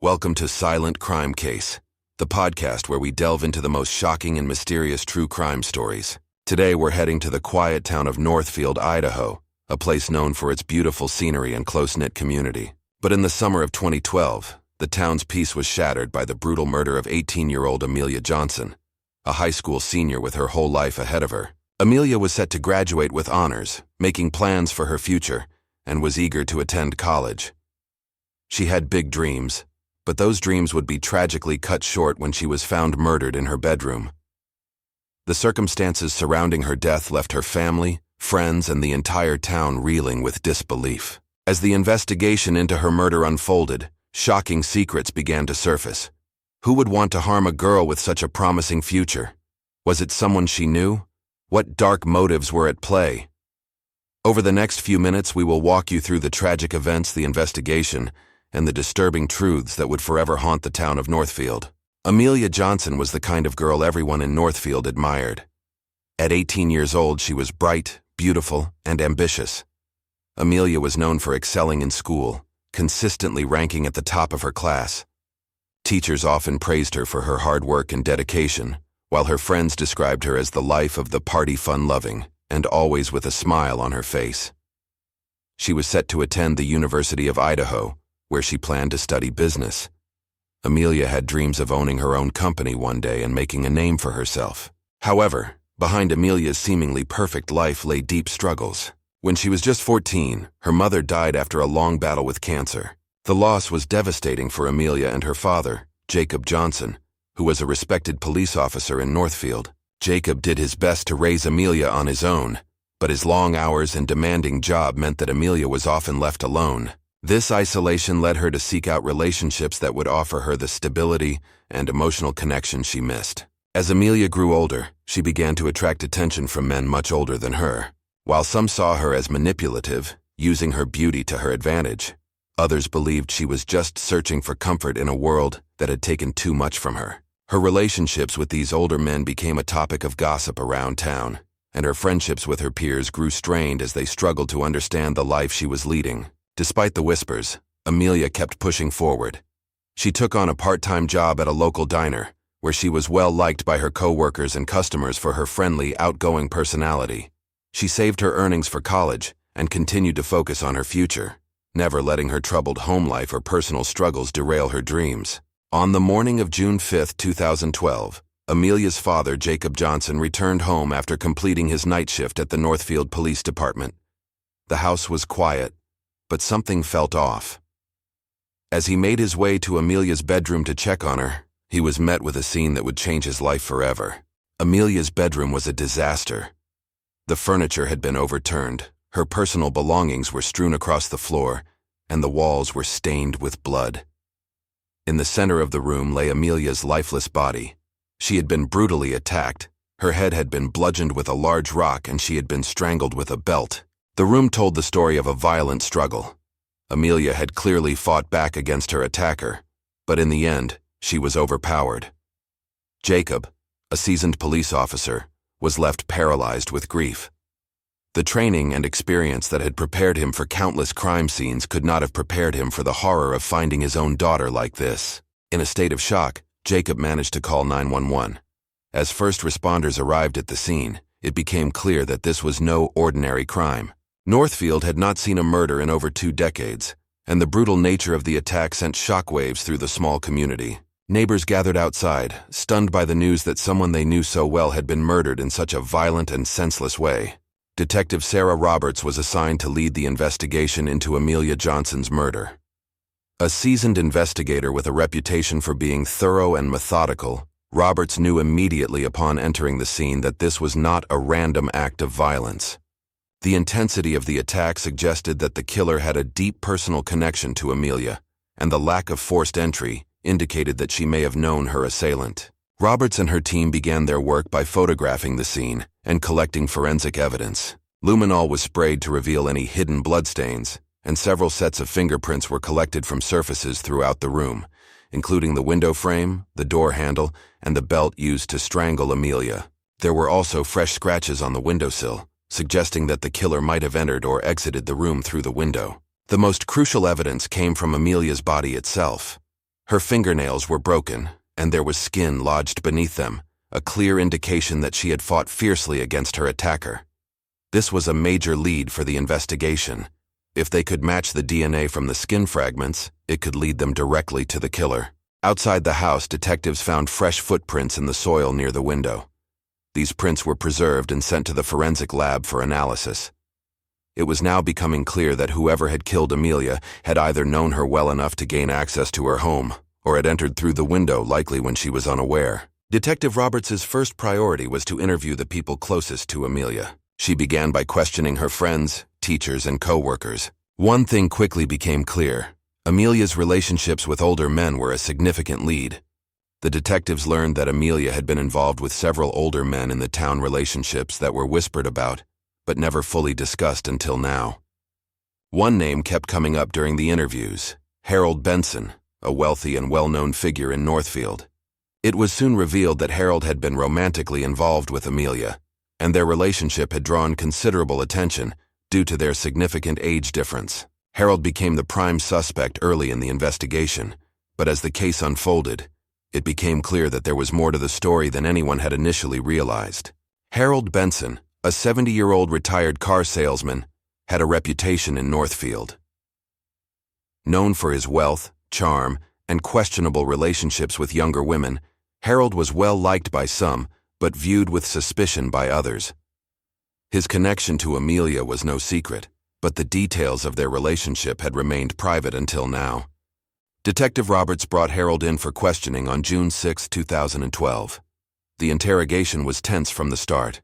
Welcome to Silent Crime Case, the podcast where we delve into the most shocking and mysterious true crime stories. Today we're heading to the quiet town of Northfield, Idaho, a place known for its beautiful scenery and close-knit community. But in the summer of 2012, the town's peace was shattered by the brutal murder of 18-year-old Amelia Johnson, a high school senior with her whole life ahead of her. Amelia was set to graduate with honors, making plans for her future, and was eager to attend college. She had big dreams, but those dreams would be tragically cut short when she was found murdered in her bedroom. The circumstances surrounding her death left her family, friends, and the entire town reeling with disbelief. As the investigation into her murder unfolded, shocking secrets began to surface. Who would want to harm a girl with such a promising future? Was it someone she knew? What dark motives were at play? Over the next few minutes, we will walk you through the tragic events, the investigation, and the disturbing truths that would forever haunt the town of Northfield. Amelia Johnson was the kind of girl everyone in Northfield admired. At 18 years old, she was bright, beautiful, and ambitious. Amelia was known for excelling in school, consistently ranking at the top of her class. Teachers often praised her for her hard work and dedication, while her friends described her as the life of the party, fun-loving, and always with a smile on her face. She was set to attend the University of Idaho, where she planned to study business. Amelia had dreams of owning her own company one day and making a name for herself. However, behind Amelia's seemingly perfect life lay deep struggles. When she was just 14, her mother died after a long battle with cancer. The loss was devastating for Amelia and her father, Jacob Johnson, who was a respected police officer in Northfield. Jacob did his best to raise Amelia on his own, but his long hours and demanding job meant that Amelia was often left alone. This isolation led her to seek out relationships that would offer her the stability and emotional connection she missed. As Amelia grew older, she began to attract attention from men much older than her. While some saw her as manipulative, using her beauty to her advantage, others believed she was just searching for comfort in a world that had taken too much from her. Her relationships with these older men became a topic of gossip around town, and her friendships with her peers grew strained as they struggled to understand the life she was leading. Despite the whispers, Amelia kept pushing forward. She took on a part-time job at a local diner, where she was well liked by her co-workers and customers for her friendly, outgoing personality. She saved her earnings for college and continued to focus on her future, never letting her troubled home life or personal struggles derail her dreams. On the morning of June 5, 2012, Amelia's father, Jacob Johnson, returned home after completing his night shift at the Northfield Police Department. The house was quiet, but something felt off. As he made his way to Amelia's bedroom to check on her, he was met with a scene that would change his life forever. Amelia's bedroom was a disaster. The furniture had been overturned, her personal belongings were strewn across the floor, and the walls were stained with blood. In the center of the room lay Amelia's lifeless body. She had been brutally attacked. Her head had been bludgeoned with a large rock, and she had been strangled with a belt. The room told the story of a violent struggle. Amelia had clearly fought back against her attacker, but in the end, she was overpowered. Jacob, a seasoned police officer, was left paralyzed with grief. The training and experience that had prepared him for countless crime scenes could not have prepared him for the horror of finding his own daughter like this. In a state of shock, Jacob managed to call 911. As first responders arrived at the scene, it became clear that this was no ordinary crime. Northfield had not seen a murder in over 2 decades, and the brutal nature of the attack sent shockwaves through the small community. Neighbors gathered outside, stunned by the news that someone they knew so well had been murdered in such a violent and senseless way. Detective Sarah Roberts was assigned to lead the investigation into Amelia Johnson's murder. A seasoned investigator with a reputation for being thorough and methodical, Roberts knew immediately upon entering the scene that this was not a random act of violence. The intensity of the attack suggested that the killer had a deep personal connection to Amelia, and the lack of forced entry indicated that she may have known her assailant. Roberts and her team began their work by photographing the scene and collecting forensic evidence. Luminol was sprayed to reveal any hidden bloodstains, and several sets of fingerprints were collected from surfaces throughout the room, including the window frame, the door handle, and the belt used to strangle Amelia. There were also fresh scratches on the windowsill, suggesting that the killer might have entered or exited the room through the window. The most crucial evidence came from Amelia's body itself. Her fingernails were broken, and there was skin lodged beneath them, a clear indication that she had fought fiercely against her attacker. This was a major lead for the investigation. If they could match the DNA from the skin fragments, it could lead them directly to the killer. Outside the house, detectives found fresh footprints in the soil near the window. These prints were preserved and sent to the forensic lab for analysis. It was now becoming clear that whoever had killed Amelia had either known her well enough to gain access to her home, or had entered through the window, likely when she was unaware. Detective Roberts' first priority was to interview the people closest to Amelia. She began by questioning her friends, teachers, and co-workers. One thing quickly became clear. Amelia's relationships with older men were a significant lead. The detectives learned that Amelia had been involved with several older men in the town, relationships that were whispered about, but never fully discussed until now. One name kept coming up during the interviews: Harold Benson, a wealthy and well-known figure in Northfield. It was soon revealed that Harold had been romantically involved with Amelia, and their relationship had drawn considerable attention due to their significant age difference. Harold became the prime suspect early in the investigation, but as the case unfolded, it became clear that there was more to the story than anyone had initially realized. Harold Benson, a 70-year-old retired car salesman, had a reputation in Northfield. Known for his wealth, charm, and questionable relationships with younger women, Harold was well liked by some, but viewed with suspicion by others. His connection to Amelia was no secret, but the details of their relationship had remained private until now. Detective Roberts brought Harold in for questioning on June 6, 2012. The interrogation was tense from the start.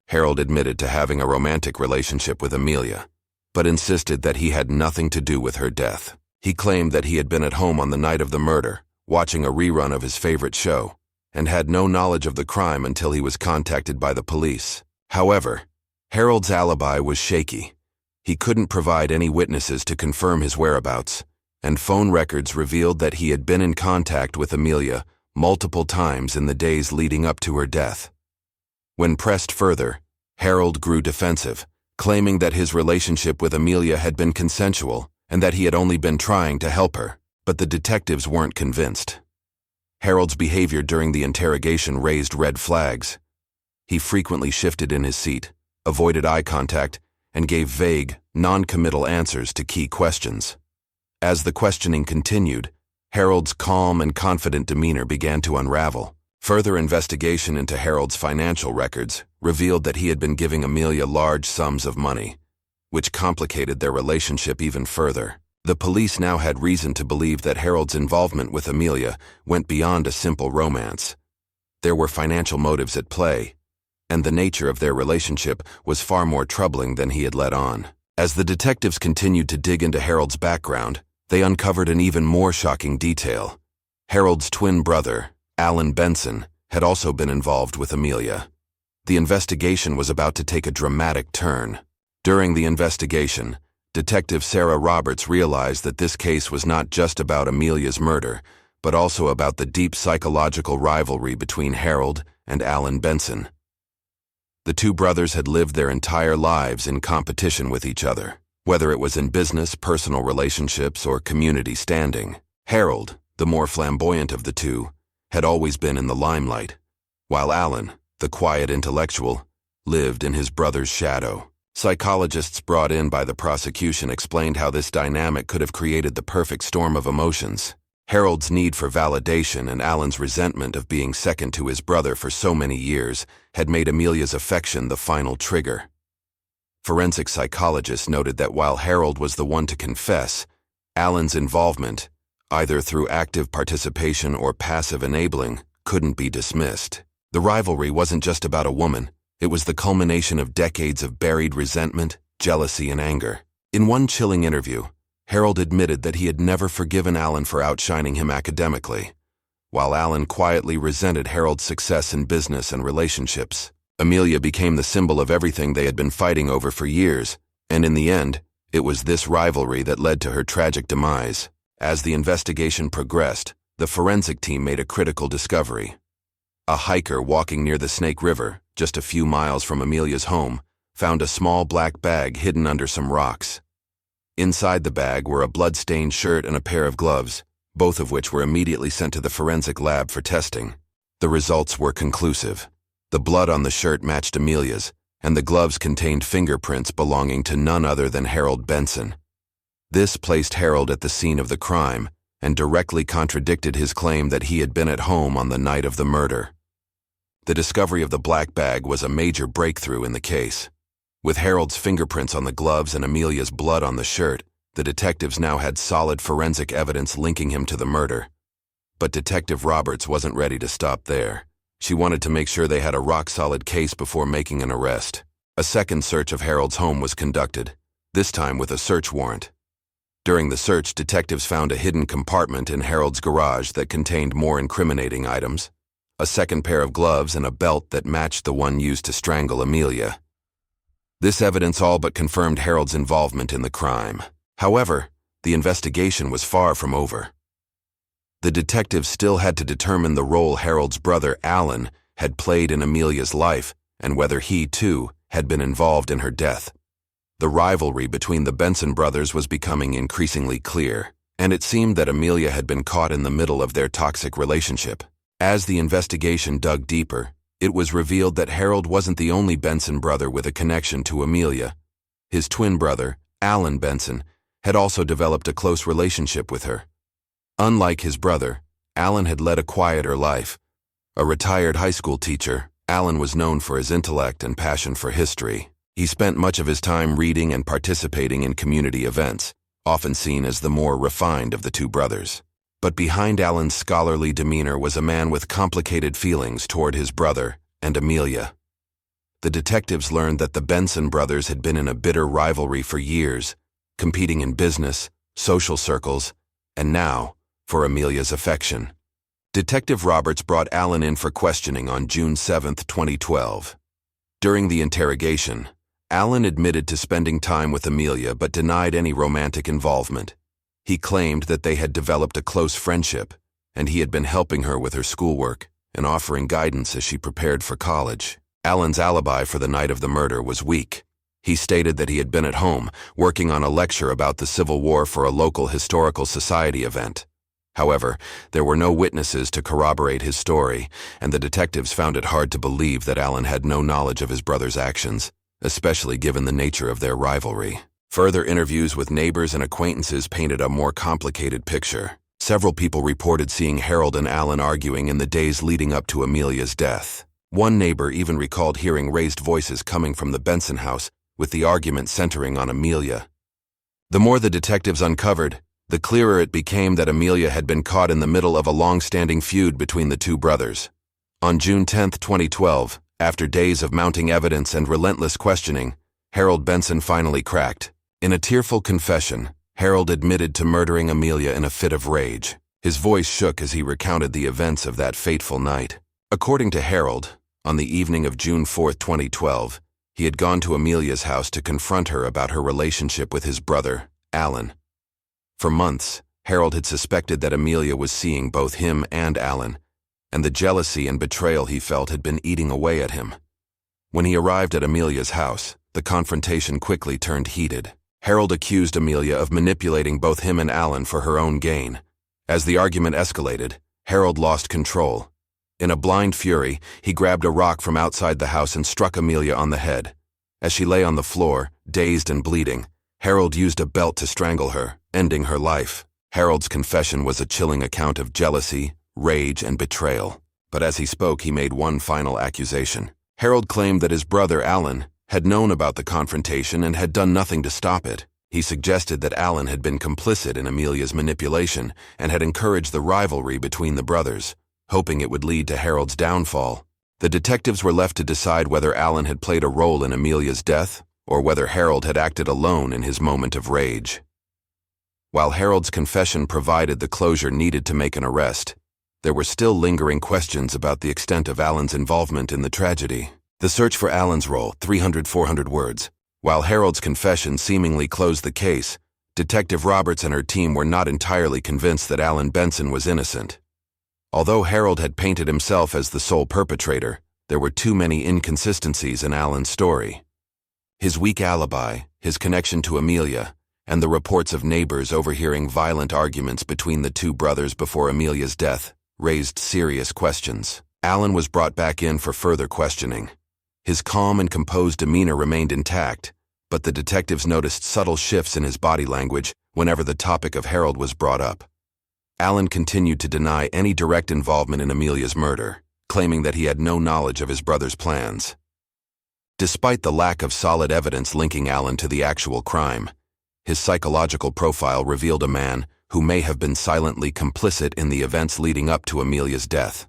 Harold admitted to having a romantic relationship with Amelia, but insisted that he had nothing to do with her death. He claimed that he had been at home on the night of the murder, watching a rerun of his favorite show, and had no knowledge of the crime until he was contacted by the police. However, Harold's alibi was shaky. He couldn't provide any witnesses to confirm his whereabouts, and phone records revealed that he had been in contact with Amelia multiple times in the days leading up to her death. When pressed further, Harold grew defensive, claiming that his relationship with Amelia had been consensual and that he had only been trying to help her, but the detectives weren't convinced. Harold's behavior during the interrogation raised red flags. He frequently shifted in his seat, avoided eye contact, and gave vague, non-committal answers to key questions. As the questioning continued, Harold's calm and confident demeanor began to unravel. Further investigation into Harold's financial records revealed that he had been giving Amelia large sums of money, which complicated their relationship even further. The police now had reason to believe that Harold's involvement with Amelia went beyond a simple romance. There were financial motives at play, and the nature of their relationship was far more troubling than he had let on. As the detectives continued to dig into Harold's background, they uncovered an even more shocking detail. Harold's twin brother, Alan Benson, had also been involved with Amelia. The investigation was about to take a dramatic turn. During the investigation, Detective Sarah Roberts realized that this case was not just about Amelia's murder, but also about the deep psychological rivalry between Harold and Alan Benson. The two brothers had lived their entire lives in competition with each other, whether it was in business, personal relationships, or community standing. Harold, the more flamboyant of the two, had always been in the limelight, while Alan, the quiet intellectual, lived in his brother's shadow. Psychologists brought in by the prosecution explained how this dynamic could have created the perfect storm of emotions. Harold's need for validation and Alan's resentment of being second to his brother for so many years had made Amelia's affection the final trigger. Forensic psychologists noted that while Harold was the one to confess, Alan's involvement, either through active participation or passive enabling, couldn't be dismissed. The rivalry wasn't just about a woman. It was the culmination of decades of buried resentment, jealousy, and anger. In one chilling interview, Harold admitted that he had never forgiven Alan for outshining him academically, while Alan quietly resented Harold's success in business and relationships. Amelia became the symbol of everything they had been fighting over for years, and in the end, it was this rivalry that led to her tragic demise. As the investigation progressed, the forensic team made a critical discovery. A hiker walking near the Snake River, just a few miles from Amelia's home, found a small black bag hidden under some rocks. Inside the bag were a blood-stained shirt and a pair of gloves, both of which were immediately sent to the forensic lab for testing. The results were conclusive. The blood on the shirt matched Amelia's, and the gloves contained fingerprints belonging to none other than Harold Benson. This placed Harold at the scene of the crime and directly contradicted his claim that he had been at home on the night of the murder. The discovery of the black bag was a major breakthrough in the case. With Harold's fingerprints on the gloves and Amelia's blood on the shirt, the detectives now had solid forensic evidence linking him to the murder. But Detective Roberts wasn't ready to stop there. She wanted to make sure they had a rock-solid case before making an arrest. A second search of Harold's home was conducted, this time with a search warrant. During the search, detectives found a hidden compartment in Harold's garage that contained more incriminating items, a second pair of gloves and a belt that matched the one used to strangle Amelia. This evidence all but confirmed Harold's involvement in the crime. However, the investigation was far from over. The detectives still had to determine the role Harold's brother, Alan, had played in Amelia's life and whether he, too, had been involved in her death. The rivalry between the Benson brothers was becoming increasingly clear, and it seemed that Amelia had been caught in the middle of their toxic relationship. As the investigation dug deeper, it was revealed that Harold wasn't the only Benson brother with a connection to Amelia. His twin brother, Alan Benson, had also developed a close relationship with her. Unlike his brother, Alan had led a quieter life. A retired high school teacher, Alan was known for his intellect and passion for history. He spent much of his time reading and participating in community events, often seen as the more refined of the two brothers. But behind Alan's scholarly demeanor was a man with complicated feelings toward his brother and Amelia. The detectives learned that the Benson brothers had been in a bitter rivalry for years, competing in business, social circles, and now, for Amelia's affection. Detective Roberts brought Alan in for questioning on June 7, 2012. During the interrogation, Alan admitted to spending time with Amelia but denied any romantic involvement. He claimed that they had developed a close friendship, and he had been helping her with her schoolwork and offering guidance as she prepared for college. Alan's alibi for the night of the murder was weak. He stated that he had been at home, working on a lecture about the Civil War for a local historical society event. However, there were no witnesses to corroborate his story, and the detectives found it hard to believe that Alan had no knowledge of his brother's actions, especially given the nature of their rivalry. Further interviews with neighbors and acquaintances painted a more complicated picture. Several people reported seeing Harold and Alan arguing in the days leading up to Amelia's death. One neighbor even recalled hearing raised voices coming from the Benson house, with the argument centering on Amelia. The more the detectives uncovered, the clearer it became that Amelia had been caught in the middle of a long-standing feud between the two brothers. On June 10, 2012, after days of mounting evidence and relentless questioning, Harold Benson finally cracked. In a tearful confession, Harold admitted to murdering Amelia in a fit of rage. His voice shook as he recounted the events of that fateful night. According to Harold, on the evening of June 4, 2012, he had gone to Amelia's house to confront her about her relationship with his brother, Alan. For months, Harold had suspected that Amelia was seeing both him and Alan, and the jealousy and betrayal he felt had been eating away at him. When he arrived at Amelia's house, the confrontation quickly turned heated. Harold accused Amelia of manipulating both him and Alan for her own gain. As the argument escalated, Harold lost control. In a blind fury, he grabbed a rock from outside the house and struck Amelia on the head. As she lay on the floor, dazed and bleeding, Harold used a belt to strangle her, ending her life. Harold's confession was a chilling account of jealousy, rage, and betrayal. But as he spoke, he made one final accusation. Harold claimed that his brother, Alan, had known about the confrontation and had done nothing to stop it. He suggested that Alan had been complicit in Amelia's manipulation and had encouraged the rivalry between the brothers, hoping it would lead to Harold's downfall. The detectives were left to decide whether Alan had played a role in Amelia's death or whether Harold had acted alone in his moment of rage. While Harold's confession provided the closure needed to make an arrest, there were still lingering questions about the extent of Alan's involvement in the tragedy. The search for Alan's role, 300-400 words. While Harold's confession seemingly closed the case, Detective Roberts and her team were not entirely convinced that Alan Benson was innocent. Although Harold had painted himself as the sole perpetrator, there were too many inconsistencies in Alan's story. His weak alibi, his connection to Amelia, and the reports of neighbors overhearing violent arguments between the two brothers before Amelia's death raised serious questions. Alan was brought back in for further questioning. His calm and composed demeanor remained intact, but the detectives noticed subtle shifts in his body language whenever the topic of Harold was brought up. Alan continued to deny any direct involvement in Amelia's murder, claiming that he had no knowledge of his brother's plans. Despite the lack of solid evidence linking Alan to the actual crime, his psychological profile revealed a man who may have been silently complicit in the events leading up to Amelia's death.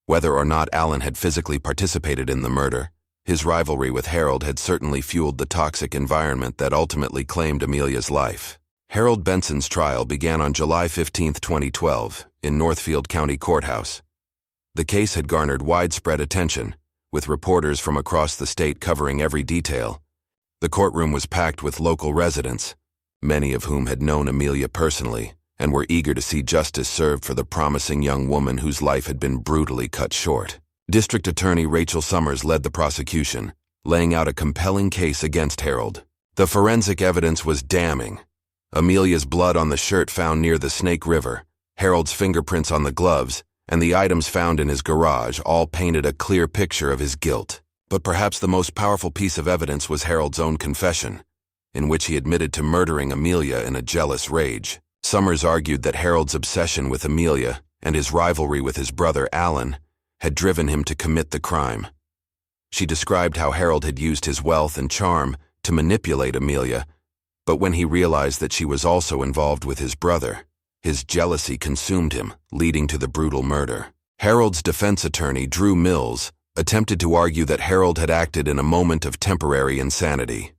Whether or not Alan had physically participated in the murder, his rivalry with Harold had certainly fueled the toxic environment that ultimately claimed Amelia's life. Harold Benson's trial began on July 15, 2012, in Northfield County Courthouse. The case had garnered widespread attention, with reporters from across the state covering every detail. The courtroom was packed with local residents, many of whom had known Amelia personally and were eager to see justice served for the promising young woman whose life had been brutally cut short. District Attorney Rachel Summers led the prosecution, laying out a compelling case against Harold. The forensic evidence was damning. Amelia's blood on the shirt found near the Snake River, Harold's fingerprints on the gloves, and the items found in his garage all painted a clear picture of his guilt. But perhaps the most powerful piece of evidence was Harold's own confession, in which he admitted to murdering Amelia in a jealous rage. Summers argued that Harold's obsession with Amelia and his rivalry with his brother Alan had driven him to commit the crime. She described how Harold had used his wealth and charm to manipulate Amelia, but when he realized that she was also involved with his brother, his jealousy consumed him, leading to the brutal murder. Harold's defense attorney, Drew Mills, attempted to argue that Harold had acted in a moment of temporary insanity.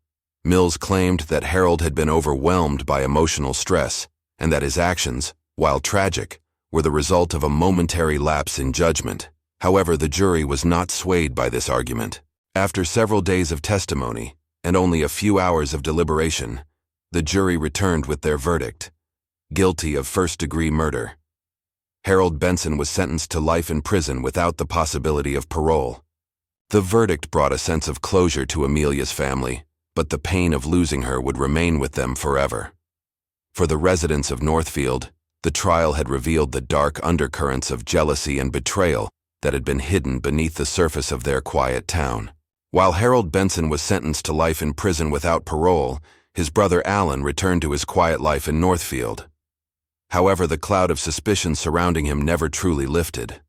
Mills claimed that Harold had been overwhelmed by emotional stress and that his actions, while tragic, were the result of a momentary lapse in judgment. However, the jury was not swayed by this argument. After several days of testimony and only a few hours of deliberation, the jury returned with their verdict: guilty of first-degree murder. Harold Benson was sentenced to life in prison without the possibility of parole. The verdict brought a sense of closure to Amelia's family, but the pain of losing her would remain with them forever. For the residents of Northfield, the trial had revealed the dark undercurrents of jealousy and betrayal that had been hidden beneath the surface of their quiet town. While Harold Benson was sentenced to life in prison without parole, his brother Alan returned to his quiet life in Northfield. However, the cloud of suspicion surrounding him never truly lifted.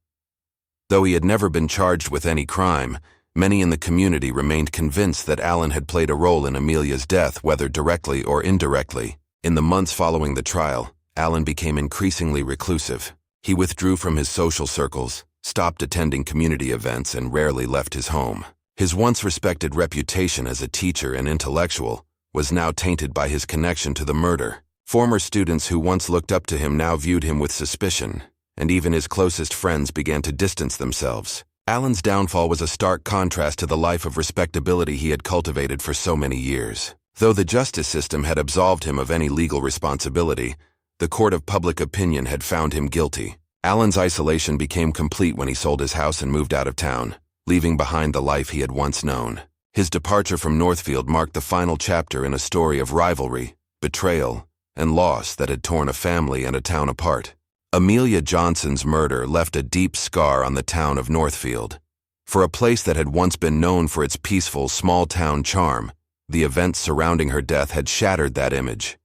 Though he had never been charged with any crime, many in the community remained convinced that Alan had played a role in Amelia's death, whether directly or indirectly. In the months following the trial, Alan became increasingly reclusive. He withdrew from his social circles, stopped attending community events, and rarely left his home. His once respected reputation as a teacher and intellectual was now tainted by his connection to the murder. Former students who once looked up to him now viewed him with suspicion, and even his closest friends began to distance themselves. Alan's downfall was a stark contrast to the life of respectability he had cultivated for so many years. Though the justice system had absolved him of any legal responsibility, the court of public opinion had found him guilty. Alan's isolation became complete when he sold his house and moved out of town, leaving behind the life he had once known. His departure from Northfield marked the final chapter in a story of rivalry, betrayal, and loss that had torn a family and a town apart. Amelia Johnson's murder left a deep scar on the town of Northfield. For a place that had once been known for its peaceful, small-town charm, the events surrounding her death had shattered that image.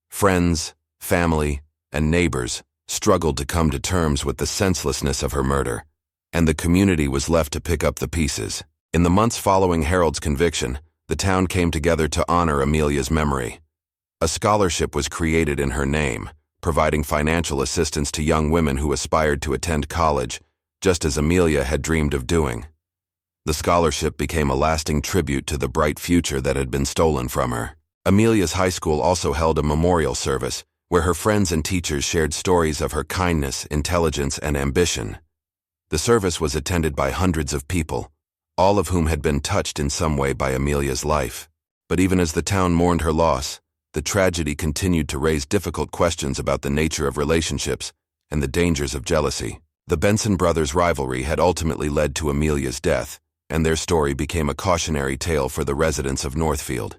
Friends, family, and neighbors struggled to come to terms with the senselessness of her murder, and the community was left to pick up the pieces. In the months following Harold's conviction, the town came together to honor Amelia's memory. A scholarship was created in her name, providing financial assistance to young women who aspired to attend college, just as Amelia had dreamed of doing. The scholarship became a lasting tribute to the bright future that had been stolen from her. Amelia's high school also held a memorial service, where her friends and teachers shared stories of her kindness, intelligence, and ambition. The service was attended by hundreds of people, all of whom had been touched in some way by Amelia's life. But even as the town mourned her loss, the tragedy continued to raise difficult questions about the nature of relationships and the dangers of jealousy. The Benson brothers' rivalry had ultimately led to Amelia's death, and their story became a cautionary tale for the residents of Northfield.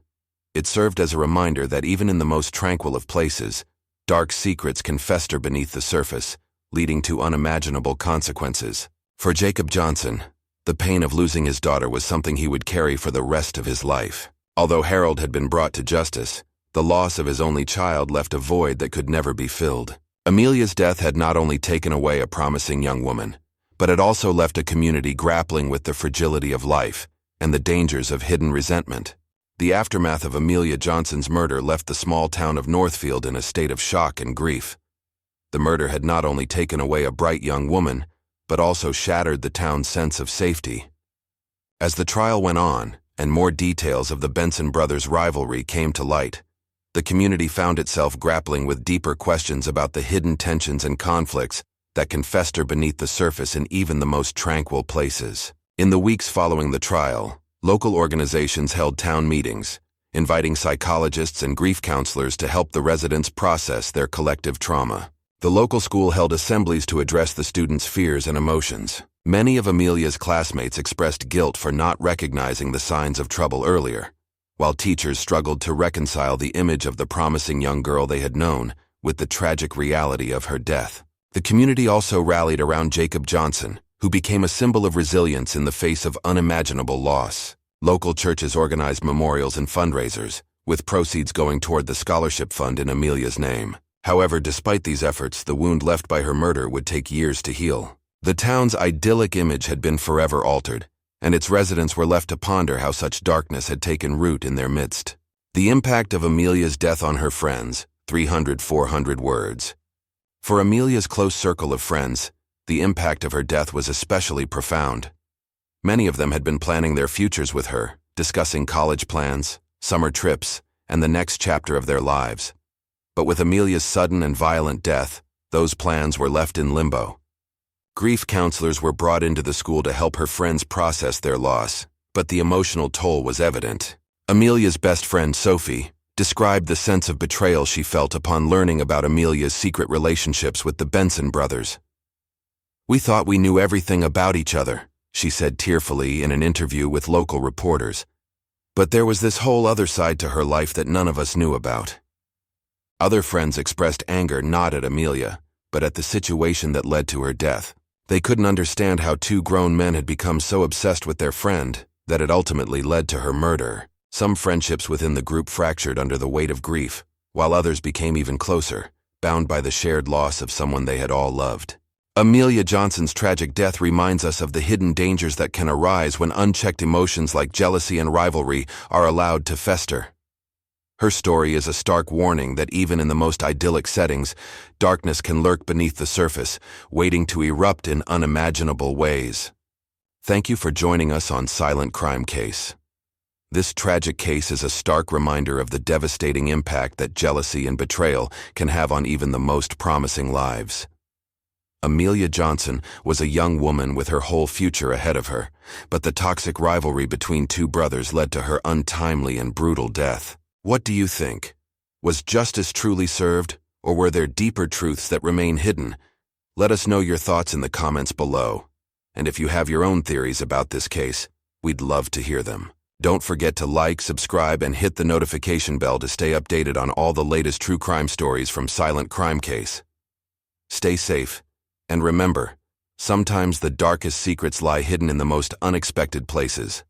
It served as a reminder that even in the most tranquil of places, dark secrets can fester beneath the surface, leading to unimaginable consequences. For Jacob Johnson, the pain of losing his daughter was something he would carry for the rest of his life. Although Harold had been brought to justice, the loss of his only child left a void that could never be filled. Amelia's death had not only taken away a promising young woman, but it also left a community grappling with the fragility of life and the dangers of hidden resentment. The aftermath of Amelia Johnson's murder left the small town of Northfield in a state of shock and grief. The murder had not only taken away a bright young woman, but also shattered the town's sense of safety. As the trial went on, and more details of the Benson brothers' rivalry came to light, the community found itself grappling with deeper questions about the hidden tensions and conflicts that can fester beneath the surface in even the most tranquil places. In the weeks following the trial, local organizations held town meetings, inviting psychologists and grief counselors to help the residents process their collective trauma. The local school held assemblies to address the students' fears and emotions. Many of Amelia's classmates expressed guilt for not recognizing the signs of trouble earlier, while teachers struggled to reconcile the image of the promising young girl they had known with the tragic reality of her death. The community also rallied around Jacob Johnson, who became a symbol of resilience in the face of unimaginable loss. Local churches organized memorials and fundraisers, with proceeds going toward the scholarship fund in Amelia's name. However, despite these efforts, the wound left by her murder would take years to heal. The town's idyllic image had been forever altered, and its residents were left to ponder how such darkness had taken root in their midst. The impact of Amelia's death on her friends, 300-400 words. For Amelia's close circle of friends, the impact of her death was especially profound. Many of them had been planning their futures with her, discussing college plans, summer trips, and the next chapter of their lives. But with Amelia's sudden and violent death, those plans were left in limbo. Grief counselors were brought into the school to help her friends process their loss, but the emotional toll was evident. Amelia's best friend, Sophie, described the sense of betrayal she felt upon learning about Amelia's secret relationships with the Benson brothers. "We thought we knew everything about each other," she said tearfully in an interview with local reporters. "But there was this whole other side to her life that none of us knew about." Other friends expressed anger not at Amelia, but at the situation that led to her death. They couldn't understand how two grown men had become so obsessed with their friend that it ultimately led to her murder. Some friendships within the group fractured under the weight of grief, while others became even closer, bound by the shared loss of someone they had all loved. Amelia Johnson's tragic death reminds us of the hidden dangers that can arise when unchecked emotions like jealousy and rivalry are allowed to fester. Her story is a stark warning that even in the most idyllic settings, darkness can lurk beneath the surface, waiting to erupt in unimaginable ways. Thank you for joining us on Silent Crime Case. This tragic case is a stark reminder of the devastating impact that jealousy and betrayal can have on even the most promising lives. Amelia Johnson was a young woman with her whole future ahead of her, but the toxic rivalry between two brothers led to her untimely and brutal death. What do you think? Was justice truly served, or were there deeper truths that remain hidden? Let us know your thoughts in the comments below. And if you have your own theories about this case, we'd love to hear them. Don't forget to like, subscribe, and hit the notification bell to stay updated on all the latest true crime stories from Silent Crime Case. Stay safe, and remember, sometimes the darkest secrets lie hidden in the most unexpected places.